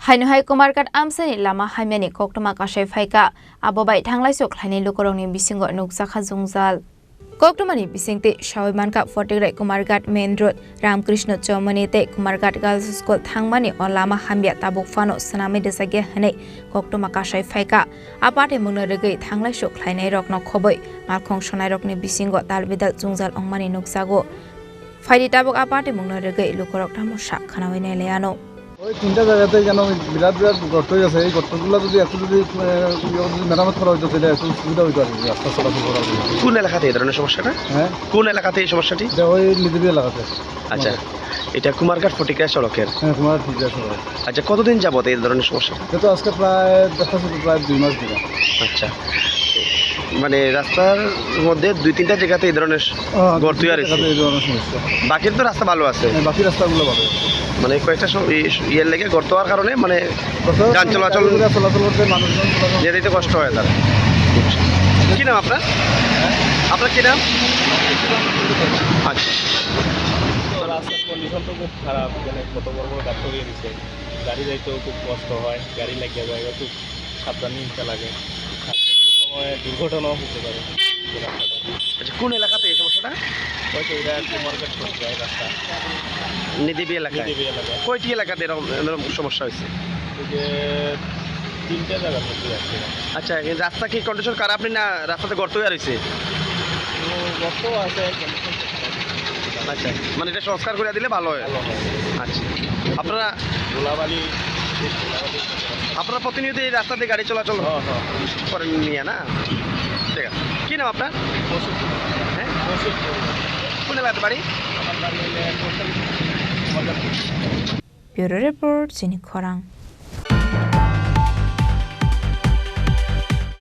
Haino hai Kumarghat Amchaini Lama Hamya ni Koktwma Kaswi phaikha abobai thanglai sok khlaini lukorongni bisingo nukjakha jungjal. Koktwma ni bisingti Shawaimanka Fortigrai Kumarghat Main Road Ramkrishna Chomani te Kumarghat Girls School thangmani o Lama Hamya tabuk fano sanami desage hane Koktwma Kaswi phaikha apate mungna regai thanglai sok khlainai rokno khoboi malkhong sonai rokni bisingo dalbidal jungjal ongmani nukjago. Faidi tabuk apate mungna regai lukorok tamusha khanawai nei leano. ওই তিনটা জায়গাতে যেন বিরাট বিরাট গর্ত আছে এই গর্তগুলো যদি একটু যদি মেরামত করা হইতো তাহলে একটু সুবিধা হইতো আর কি রাস্তা চলাচল করার জন্য। কোন এলাকাতে এই ধরনের সমস্যাটা? হ্যাঁ, কোন এলাকাতে এই সমস্যাটি? ওই নিদিবি এলাকাতে। আচ্ছা, এটা কুমারঘাট ফটিকা সড়কের? হ্যাঁ, কুমারঘাট ফটিকা সড়ক। আচ্ছা, কতদিন যাবত এই ধরনের সমস্যা? তো আজকে প্রায় দেখা যাচ্ছে প্রায় 2 মাস ধরে। আচ্ছা, মানে রাস্তার মধ্যে 2-3টা জায়গাতে এই ধরনের গর্ত তৈরি হয়েছে। এই ধরনের সমস্যা। বাকি তো রাস্তা ভালো আছে। হ্যাঁ, বাকি রাস্তাগুলো ভালো। মানে কয়েকটা ইয়ের লেগে গর্ত হওয়ার কারণে মানে যান চলাচল করতে মানুষজন যেতে কষ্ট হয় তার। কি নাম আপনার? আপনার কি নাম? আচ্ছা, রাস্তার কন্ডিশন তো খুব খারাপ, মানে কত বড় বড় গাছ তৈরি হয়েছে, গাড়ি যাইতেও খুব কষ্ট হয়, গাড়ি লাগিয়ে যায়, খুব সাবধানে নিতে লাগে, কোনো সময় দুর্ঘটনাও হতে পারে। আচ্ছা, কোন এলাকাতে এই সমস্যাটা? হয়তো এটা কুমারঘাট যায় রাস্তা নিদিবি এলাকায়? কয়টি এলাকাতে এরকম সমস্যা হয়েছে? এই যে 3টা জায়গার মধ্যে আছে। আচ্ছা, এই রাস্তা কি কন্ডিশন খারাপ না রাস্তাতে গর্ত তৈরি হয়েছে? গর্ত আছে। আচ্ছা, মানে এটা সংস্কার করে দিলে ভালো হয়। আচ্ছা, আপনারা ধুলাবালি আপনারা প্রতিনিয়ত এই রাস্তা দিয়ে গাড়ি চলাচল করেন নিয়ে না? ঠিক আছে, কী নাম আপনার? হ্যাঁ, কোন এলাকাতে বাড়ি? Bureau Report, Chini Khorang.